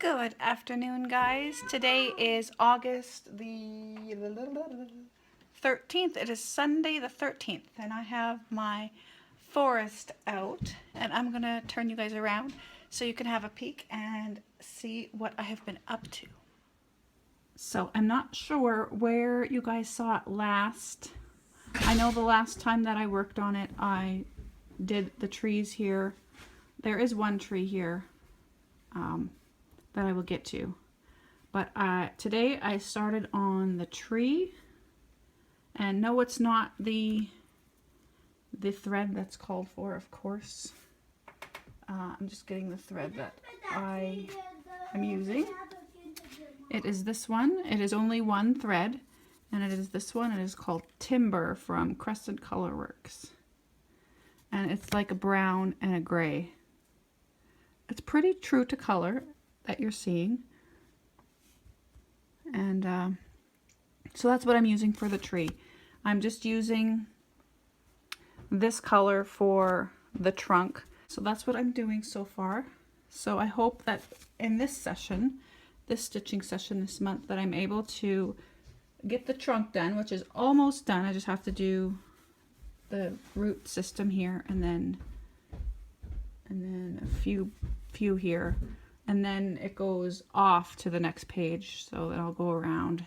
Good afternoon, guys. Today is August the 13th. It is Sunday the 13th, and I have my forest out, and I'm going to turn you guys around so you can have a peek and see what I have been up to. So I'm not sure where you guys saw it last. I know the last time that I worked on it, I did the trees here. There is one tree here that I will get to. But today I started on the tree, and no, it's not the thread that's called for, of course. I'm just getting the thread that I am using. It is this one. It is only one thread, and it is this one. It is called Timber from Crescent Color Works, and it's like a brown and a gray. It's pretty true to color that you're seeing. And so that's what I'm using for the tree. I'm just using this color for the trunk. So that's what I'm doing so far. So I hope that in this session, this stitching session this month, that I'm able to get the trunk done, which is almost done. I just have to do the root system here, and then a few here. And then it goes off to the next page, so then I'll go around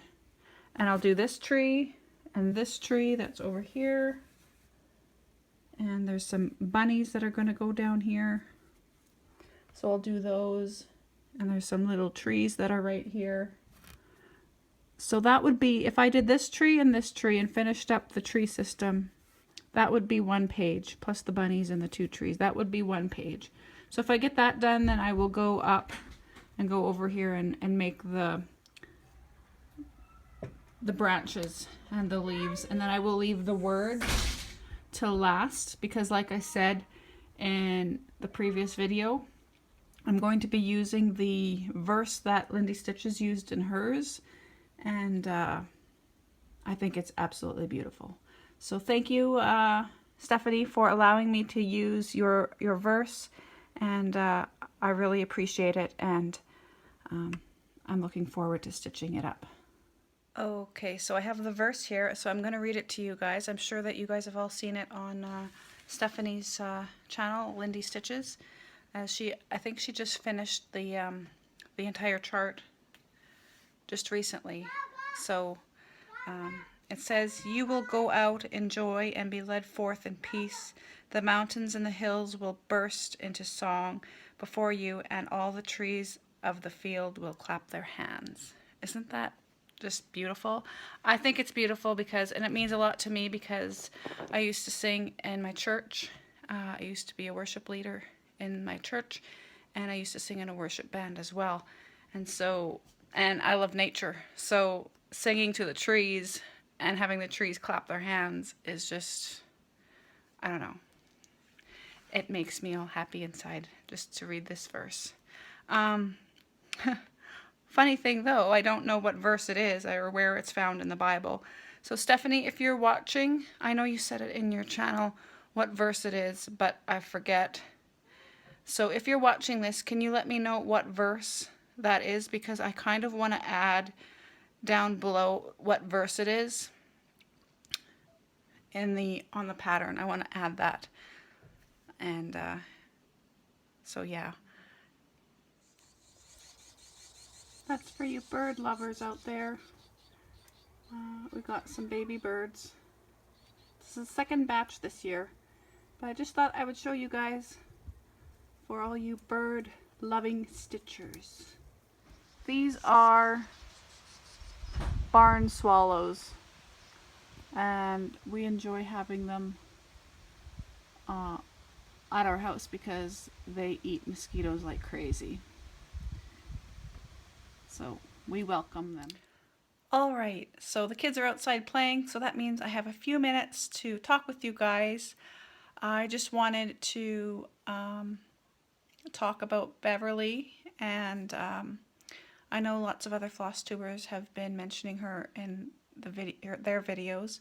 and I'll do this tree and this tree that's over here, and there's some bunnies that are going to go down here, so I'll do those, and there's some little trees that are right here. So that would be, if I did this tree and finished up the tree system, that would be one page, plus the bunnies and the two trees. That would be one page. So if I get that done, then I will go up and go over here and make the branches and the leaves. And then I will leave the words till last, because like I said in the previous video, I'm going to be using the verse that Lindy Stitches used in hers. And I think it's absolutely beautiful. So thank you, Stephanie, for allowing me to use your verse. And I really appreciate it, and I'm looking forward to stitching it up. Okay, so I have the verse here, so I'm going to read it to you guys. I'm sure that you guys have all seen it on Stephanie's channel, Lindy Stitches. I think she just finished the entire chart just recently. So it says, "You will go out in joy and be led forth in peace. The mountains and the hills will burst into song before you, and all the trees of the field will clap their hands." Isn't that just beautiful? I think it's beautiful because, and it means a lot to me, because I used to sing in my church. I used to be a worship leader in my church, and I used to sing in a worship band as well. And so, and I love nature. So singing to the trees and having the trees clap their hands is just, I don't know. It makes me all happy inside just to read this verse. Funny thing though, I don't know what verse it is or where it's found in the Bible. So Stephanie, if you're watching, I know you said it in your channel what verse it is, but I forget. So if you're watching this, can you let me know what verse that is? Because I kind of want to add down below what verse it is on the pattern. I want to add that. And so yeah, that's for you bird lovers out there. We got some baby birds. This is the second batch this year, but I just thought I would show you guys, for all you bird loving stitchers. These are barn swallows, and we enjoy having them at our house because they eat mosquitoes like crazy. So we welcome them. All right, so the kids are outside playing, so that means I have a few minutes to talk with you guys. I just wanted to talk about Beverly, and I know lots of other floss tubers have been mentioning her in their videos.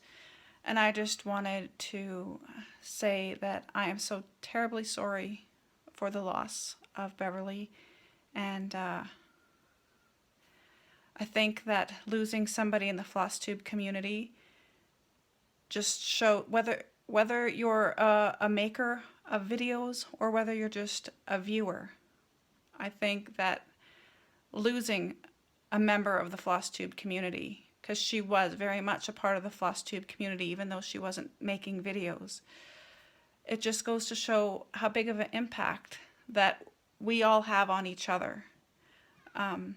And I just wanted to say that I am so terribly sorry for the loss of Beverly, and I think that losing somebody in the floss tube community just show whether you're a maker of videos or whether you're just a viewer. I think that losing a member of the floss tube community, because she was very much a part of the floss tube community even though she wasn't making videos, it just goes to show how big of an impact that we all have on each other. And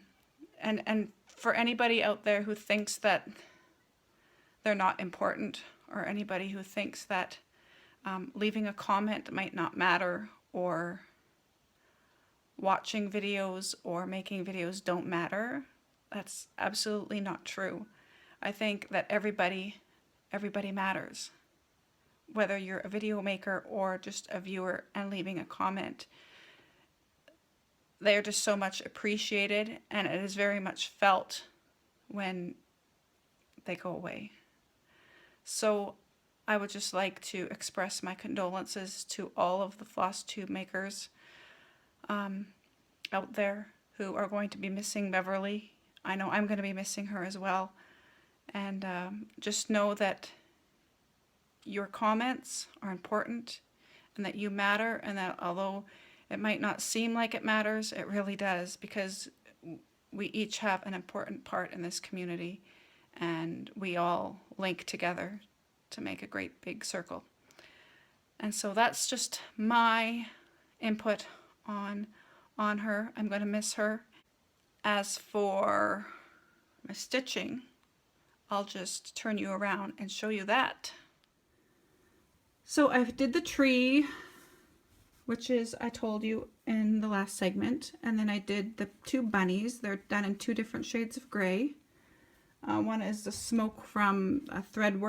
for anybody out there who thinks that they're not important, or anybody who thinks that leaving a comment might not matter, or watching videos or making videos don't matter, that's absolutely not true. I think that everybody matters. Whether you're a video maker or just a viewer and leaving a comment, they're just so much appreciated, and it is very much felt when they go away. So I would just like to express my condolences to all of the floss tube makers out there who are going to be missing Beverly. I know I'm going to be missing her as well. And just know that your comments are important and that you matter, and that although it might not seem like it matters, it really does, because we each have an important part in this community, and we all link together to make a great big circle. And so that's just my input on her. I'm going to miss her. As for my stitching, I'll just turn you around and show you that. So I did the tree, which is, I told you in the last segment, and then I did the two bunnies. They're done in two different shades of gray. One is the smoke from Thread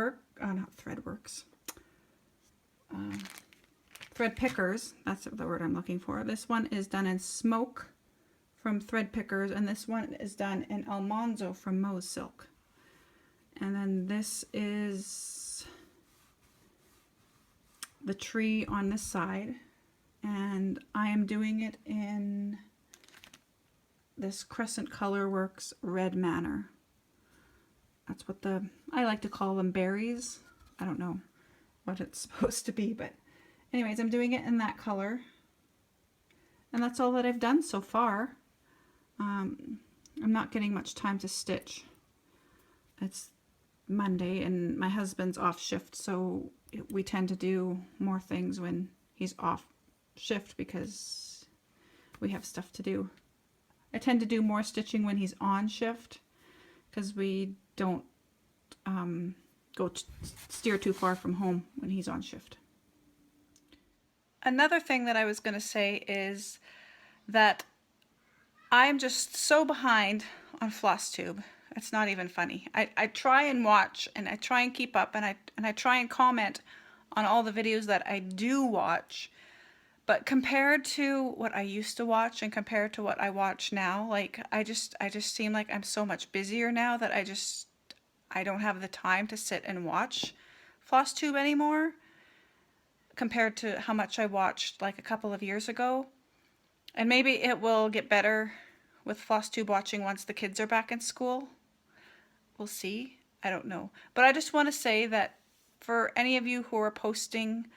Pickers. That's the word I'm looking for. This one is done in smoke from Thread Pickers, and this one is done in Almanzo from Mo's Silk. And then this is the tree on this side, and I am doing it in this Crescent Color Works Red Manor. That's what I like to call them berries. I don't know what it's supposed to be, but anyways, I'm doing it in that color. And that's all that I've done so far. I'm not getting much time to stitch. It's Monday and my husband's off shift, so we tend to do more things when he's off shift because we have stuff to do. I tend to do more stitching when he's on shift because we don't steer too far from home when he's on shift. Another thing that I was going to say is that I'm just so behind on FlossTube. It's not even funny. I try and watch, and I try and keep up, and I try and comment on all the videos that I do watch. But compared to what I used to watch and compared to what I watch now, like I just seem like I'm so much busier now that I don't have the time to sit and watch FlossTube anymore compared to how much I watched like a couple of years ago. And maybe it will get better with FlossTube watching once the kids are back in school. We'll see. I don't know. But I just want to say that for any of you who are posting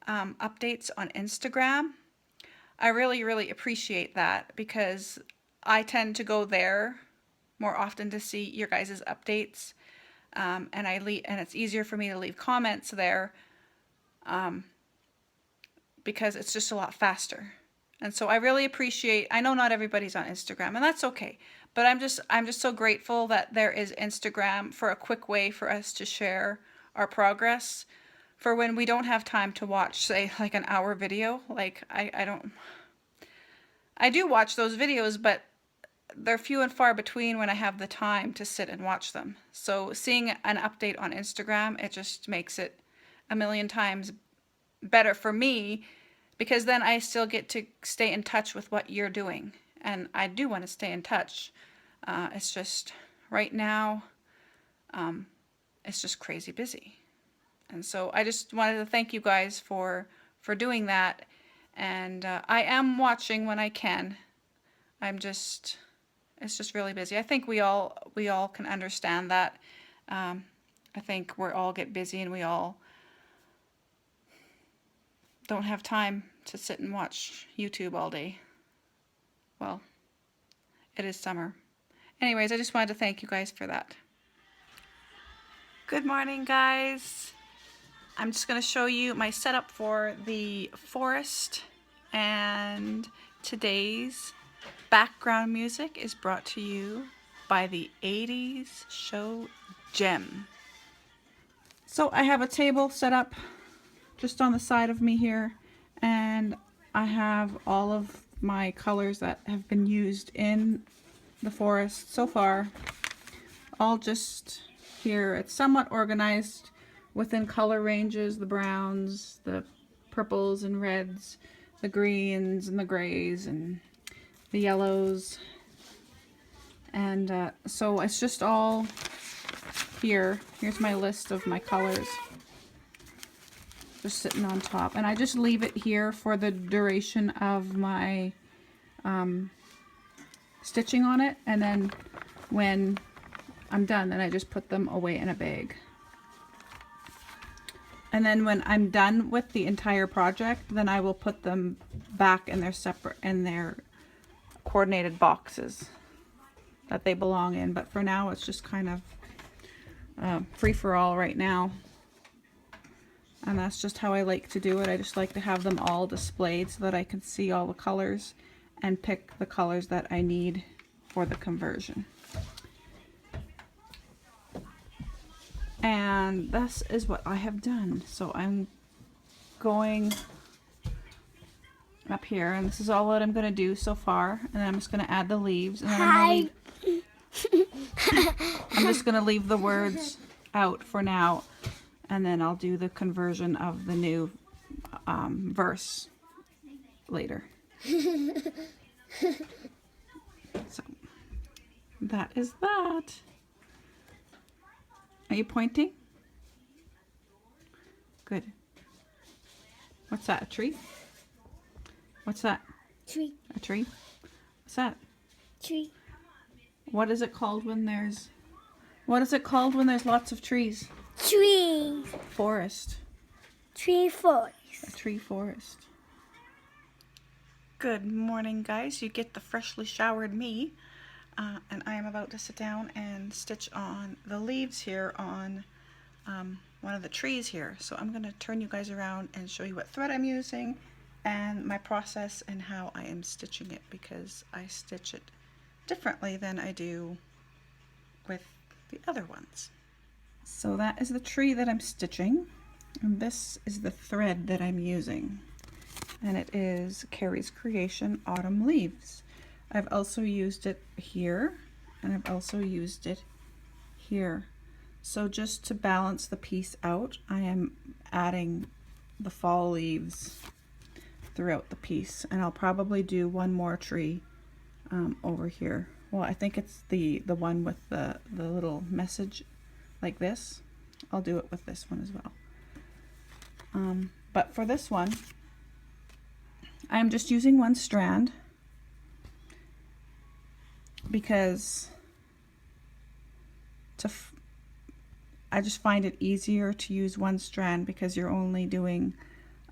updates on Instagram, I really, really appreciate that because I tend to go there more often to see your guys' updates. And it's easier for me to leave comments there because it's just a lot faster. And so I really appreciate, I know not everybody's on Instagram, and that's okay. But I'm just so grateful that there is Instagram for a quick way for us to share our progress for when we don't have time to watch, say, like an hour video. Like, I do watch those videos, but they're few and far between when I have the time to sit and watch them. So seeing an update on Instagram, it just makes it a million times better for me because then I still get to stay in touch with what you're doing. And I do want to stay in touch. It's just right now, it's just crazy busy. And so I just wanted to thank you guys for doing that. And I am watching when I can. I'm just it's just really busy. I think we all can understand that. I think we all get busy and we all don't have time to sit and watch YouTube all day. Well, it is summer. Anyways, I just wanted to thank you guys for that. Good morning, guys. I'm just going to show you my setup for the forest, and today's background music is brought to you by the 80s show Gem. So I have a table set up just on the side of me here, and I have all of my colors that have been used in the forest so far, all just here. It's somewhat organized within color ranges, the browns, the purples and reds, the greens and the grays and the yellows, and so it's just all here. Here's my list of my colors just sitting on top, and I just leave it here for the duration of my stitching on it, and then when I'm done, then I just put them away in a bag. And then when I'm done with the entire project, then I will put them back in their separate, in their coordinated boxes that they belong in. But for now, it's just kind of free for all right now. And that's just how I like to do it. I just like to have them all displayed so that I can see all the colors and pick the colors that I need for the conversion. And this is what I have done. So I'm going up here, and this is all that I'm going to do so far. And then I'm just going to add the leaves, and then I'm just going to leave the words out for now, and then I'll do the conversion of the new verse later. So that is that. Are you pointing? Good. What's that? A tree? What's that? Tree. A tree? What's that? Tree. What is it called when there's... What is it called when there's lots of trees? Tree. Forest. Tree forest. A tree forest. Good morning, guys. You get the freshly showered me. And I am about to sit down and stitch on the leaves here on one of the trees here. So I'm going to turn you guys around and show you what thread I'm using and my process and how I am stitching it, because I stitch it differently than I do with the other ones. So that is the tree that I'm stitching, and this is the thread that I'm using, and it is Carrie's Creation Autumn Leaves. I've also used it here, and I've also used it here. So just to balance the piece out, I am adding the fall leaves throughout the piece, and I'll probably do one more tree over here. Well, I think it's the one with the little message like this. I'll do it with this one as well. But for this one, I'm just using one strand, because I just find it easier to use one strand because you're only doing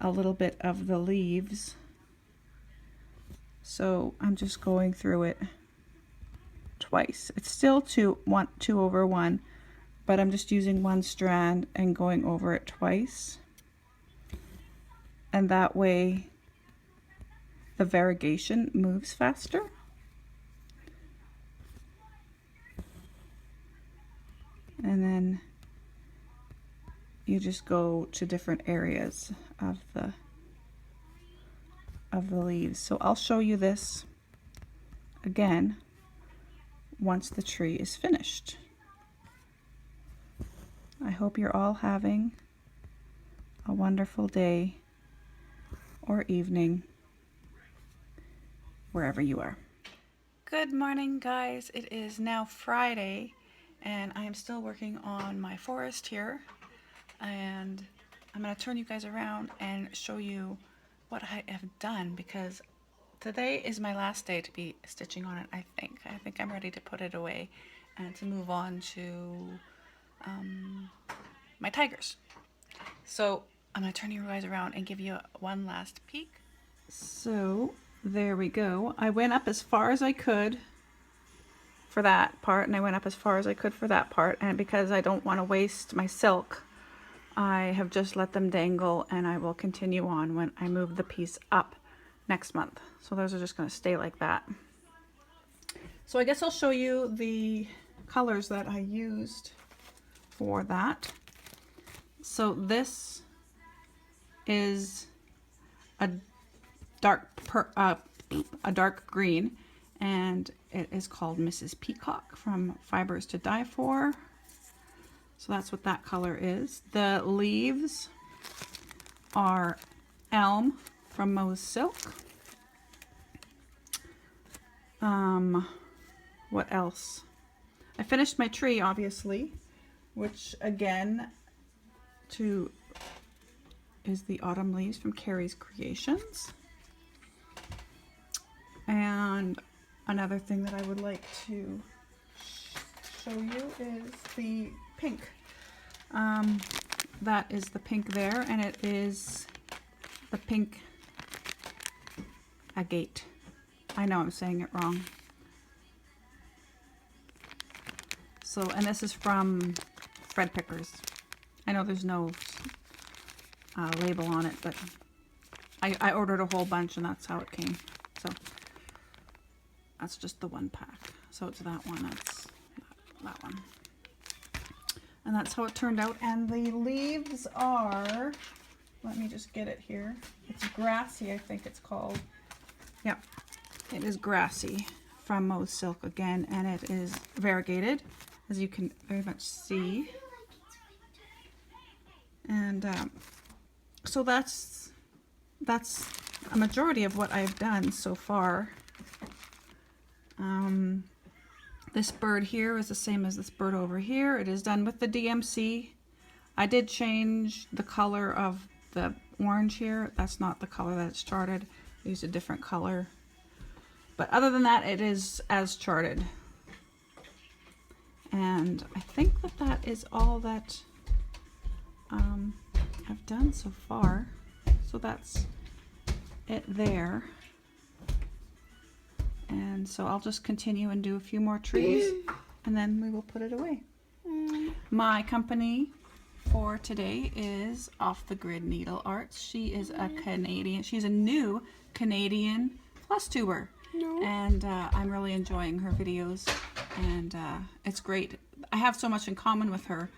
a little bit of the leaves. So I'm just going through it twice. It's still 2 over 1, but I'm just using one strand and going over it twice. And that way the variegation moves faster. And then you just go to different areas of the leaves. So I'll show you this again once the tree is finished. I hope you're all having a wonderful day or evening wherever you are. Good morning, guys. It is now Friday, and I am still working on my forest here, and I'm going to turn you guys around and show you what I have done, because today is my last day to be stitching on it, I think. I think I'm ready to put it away and to move on to my tigers. So I'm going to turn you guys around and give you one last peek. So there we go. I went up as far as I could for that part, and I went up as far as I could for that part, and because I don't want to waste my silk, I have just let them dangle, and I will continue on when I move the piece up next month. So those are just going to stay like that. So I guess I'll show you the colors that I used for that. So this is a dark green, and it is called Mrs. Peacock from Fibers to Die For. So that's what that color is. The leaves are Elm from Mo's Silk. What else? I finished my tree, obviously, which again is the Autumn Leaves from Carrie's Creations. And another thing that I would like to show you is the pink. That is the pink there, and it is the pink agate. I know I'm saying it wrong. So, and this is from Thread Pickers. I know there's no label on it, but I ordered a whole bunch and that's how it came. So that's just the one pack. So it's that one, that's that one. And that's how it turned out. And the leaves are, let me just get it here. It's Grassy, I think it's called. Yep, it is Grassy from Mo's Silk again, and it is variegated, as you can very much see. And so that's a majority of what I've done so far. This bird here is the same as this bird over here. It is done with the DMC. I did change the color of the orange here. That's not the color that it's charted. I used a different color. But other than that, it is as charted. And I think that that is all that I've done so far. So that's it there. And so I'll just continue and do a few more trees and then we will put it away. My company for today is Off the Grid Needle Arts. She is a Canadian, she's a new Canadian floss tuber. And I'm really enjoying her videos, and it's great. I have so much in common with her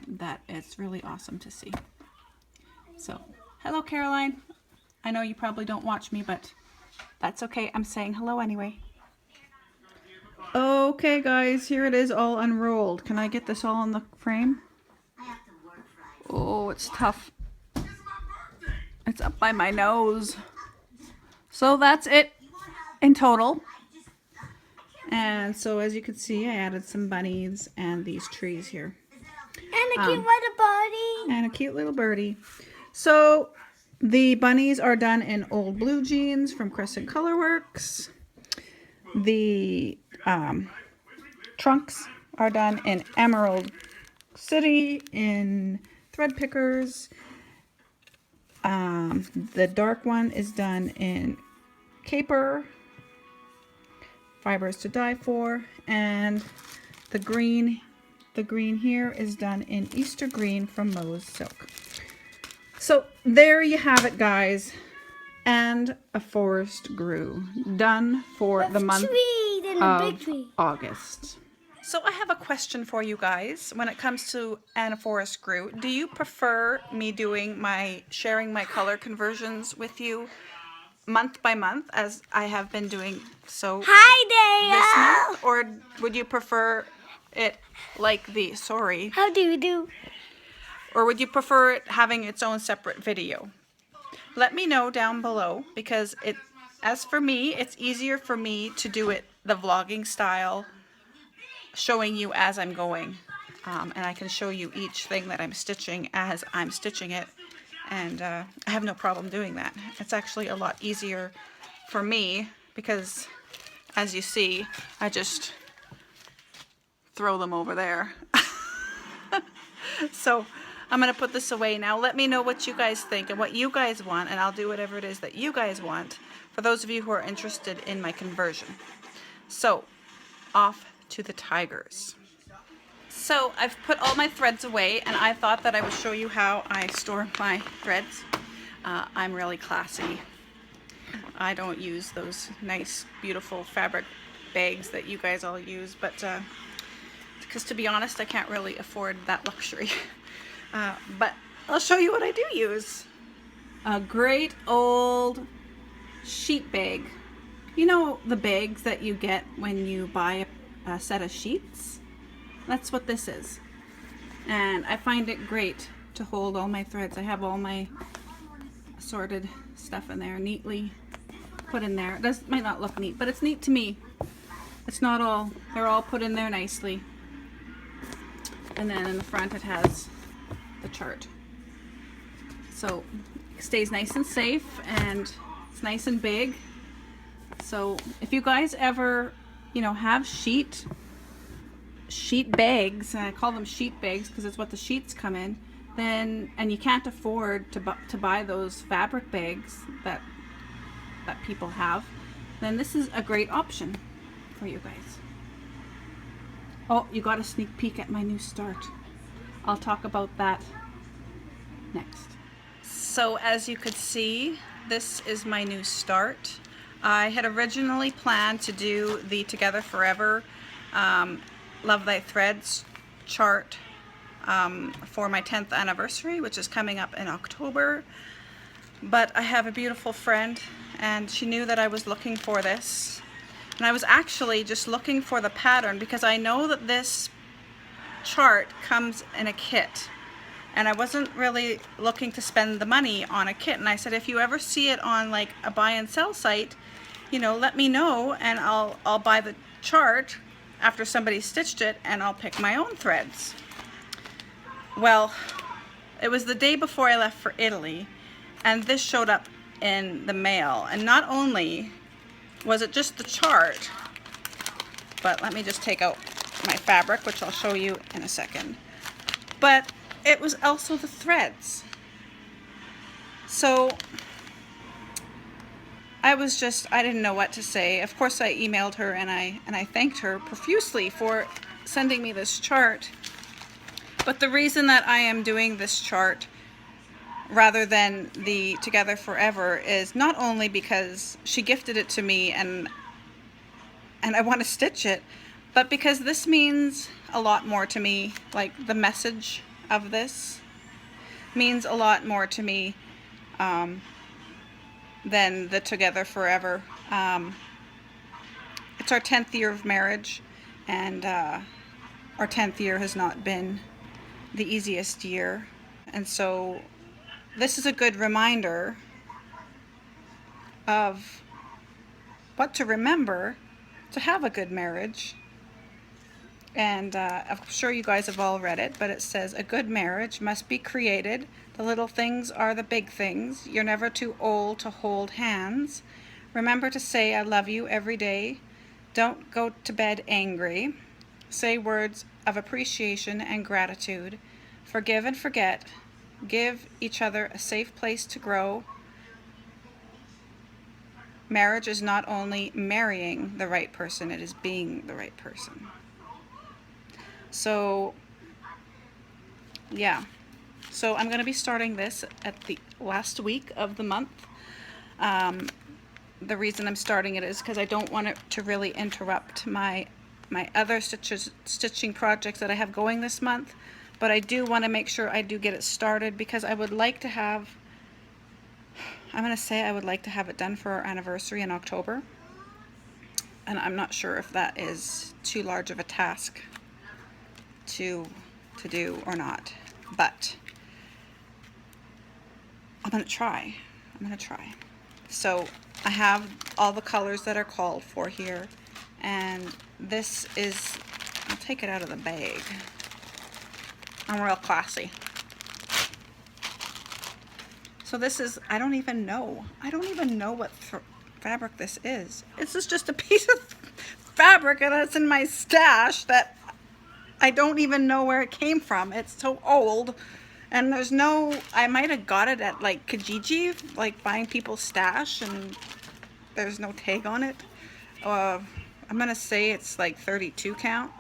that it's really awesome to see. So, hello Caroline. I know you probably don't watch me, but that's okay. I'm saying hello anyway. Okay guys, here it is all unrolled. Can I get this all on the frame? Oh, it's tough. It's up by my nose. So that's it in total. And so as you can see, I added some bunnies and these trees here. And a cute little birdie. And a cute little birdie. So the bunnies are done in Old Blue Jeans from Crescent Colorworks. The trunks are done in Emerald City in Thread Pickers. The dark one is done in Caper, Fibers to Die For, and the green here is done in Easter Green from Mo's Silk. So there you have it, guys, and a forest grew done for the month of August. So I have a question for you guys when it comes to Anna Forest Grew. Do you prefer me sharing my color conversions with you month by month, as I have been doing so Hi, this month, or would you prefer it like How do you do? or would you prefer it having its own separate video? Let me know down below, because as for me, it's easier for me to do it the vlogging style, showing you as I'm going, and I can show you each thing that I'm stitching as I'm stitching it. And I have no problem doing that. It's actually a lot easier for me, because as you see, I just throw them over there. So I'm going to put this away now. Let me know what you guys think and what you guys want, and I'll do whatever it is that you guys want for those of you who are interested in my conversion. So off to the tigers. So I've put all my threads away, and I thought that I would show you how I store my threads. I'm really classy. I don't use those nice, beautiful fabric bags that you guys all use, but because to be honest, I can't really afford that luxury. But I'll show you what I do use. A great old sheet bag. You know the bags that you get when you buy a set of sheets? That's what this is. And I find it great to hold all my threads. I have all my assorted stuff in there, neatly put in there. It might not look neat, but it's neat to me. It's not all, they're all put in there nicely. And then in the front it has the chart. So it stays nice and safe, and it's nice and big. So if you guys ever, you know, have sheet bags, and I call them sheet bags because it's what the sheets come in, then, and you can't afford to buy those fabric bags that people have, then this is a great option for you guys. Oh, you got a sneak peek at my new start. I'll talk about that next. So as you could see, this is my new start. I had originally planned to do the Together Forever Love Thy Threads chart for my 10th anniversary, which is coming up in October. But I have a beautiful friend, and she knew that I was looking for this. And I was actually just looking for the pattern because I know that this chart comes in a kit. And I wasn't really looking to spend the money on a kit. And I said, if you ever see it on like a buy and sell site, you know, let me know, and I'll buy the chart after somebody stitched it, and I'll pick my own threads. Well, it was the day before I left for Italy, and this showed up in the mail. And not only was it just the chart, but let me just take out my fabric, which I'll show you in a second, but it was also the threads. So I didn't know what to say. Of course I emailed her, and I thanked her profusely for sending me this chart. But the reason that I am doing this chart rather than the Together Forever is not only because she gifted it to me and I want to stitch it, but because this means a lot more to me. Like, the message of this means a lot more to me than the Together Forever. It's our 10th year of marriage, and our 10th year has not been the easiest year, and so this is a good reminder of what to remember to have a good marriage. And I'm sure you guys have all read it, but it says, a good marriage must be created. The little things are the big things. You're never too old to hold hands. Remember to say I love you every day. Don't go to bed angry. Say words of appreciation and gratitude. Forgive and forget. Give each other a safe place to grow. Marriage is not only marrying the right person, it is being the right person. So, yeah. So I'm going to be starting this at the last week of the month. The reason I'm starting it is because I don't want it to really interrupt my other stitching projects that I have going this month. But I do want to make sure I do get it started, because I would like to have, I'm going to say I would like to have it done for our anniversary in October. And I'm not sure if that is too large of a task to do or not. But I'm going to try. So I have all the colors that are called for here. And this is, I'll take it out of the bag. I'm real classy. So this is, I don't even know what fabric this is. This is just a piece of fabric and it's in my stash that I don't even know where it came from. It's so old. And there's no, I might have got it at like Kijiji, like buying people's stash, and there's no tag on it. I'm gonna say it's like 32 count.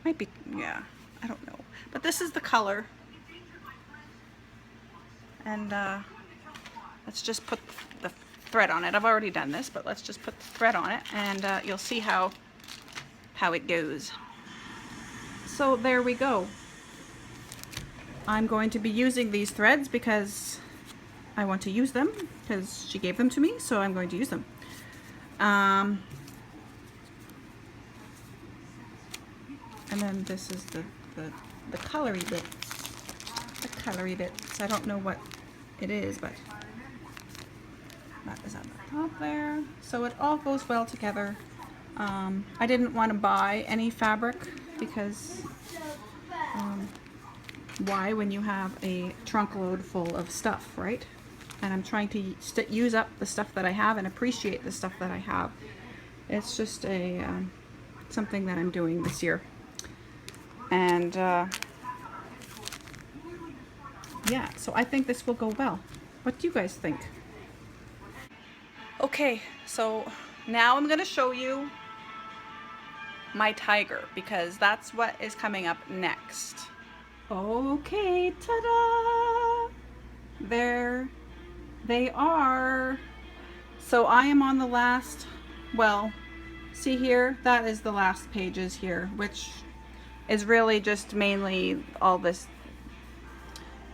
Might be, yeah, I don't know. But this is the color. And let's just put the thread on it. I've already done this, but let's just put the thread on it, and you'll see how it goes. So there we go. I'm going to be using these threads because I want to use them, because she gave them to me, so I'm going to use them. And then this is the colory bit. The colory bits. I don't know what it is, but that is on the top there. So it all goes well together. I didn't want to buy any fabric because why when you have a trunk load full of stuff, right? And I'm trying to use up the stuff that I have and appreciate the stuff that I have. It's just a something that I'm doing this year. And yeah, so I think this will go well. What do you guys think? Okay, so now I'm gonna show you my tiger, because that's what is coming up next. Okay, ta-da! There they are. So I am on the last, well, see here, that is the last pages here, which is really just mainly all this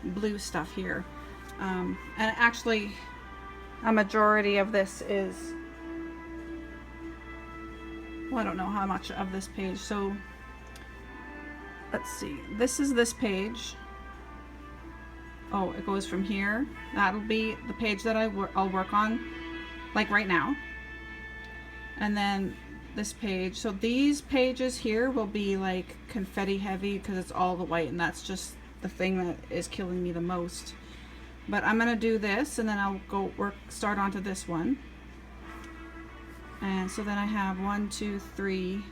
blue stuff here. And actually a majority of this is, well, I don't know how much of this page. So let's see, this is this page. Oh, it goes from here. That'll be the page that I'll work on, like right now. And then this page. So these pages here will be like confetti heavy because it's all the white, and that's just the thing that is killing me the most. But I'm gonna do this, and then I'll go start onto this one. And so then I have 3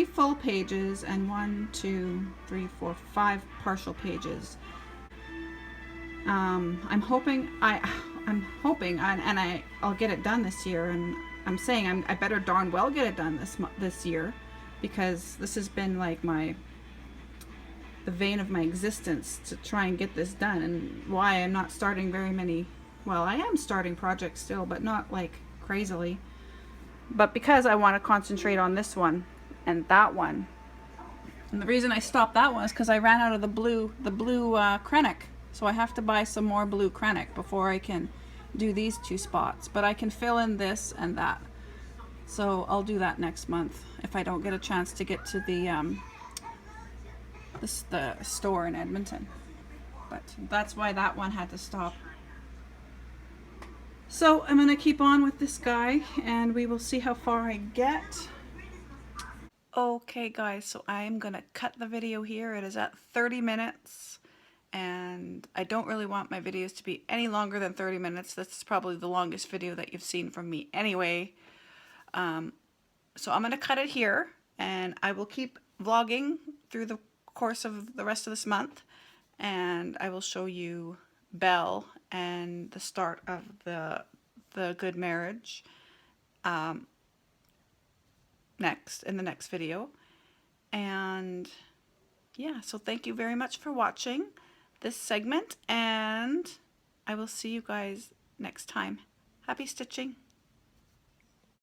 full pages and 5 partial pages. I'm hoping I'll get it done this year, and I'm saying I better darn well get it done this year, because this has been like the vein of my existence to try and get this done, and why I'm not starting very many. Well, I am starting projects still, but not like crazily. But because I want to concentrate on this one and that one. And the reason I stopped that one is because I ran out of the blue Krennic. So I have to buy some more blue Krennic before I can do these 2 spots. But I can fill in this and that. So I'll do that next month if I don't get a chance to get to the store in Edmonton. But that's why that one had to stop. So I'm gonna keep on with this guy, and we will see how far I get. Okay guys, so I'm gonna cut the video here. It is at 30 minutes, and I don't really want my videos to be any longer than 30 minutes. That's probably the longest video that you've seen from me anyway. So I'm gonna cut it here, and I will keep vlogging through the course of the rest of this month, and I will show you Belle and the start of the good marriage next, in the next video. And yeah, so thank you very much for watching this segment, and I will see you guys next time. Happy stitching.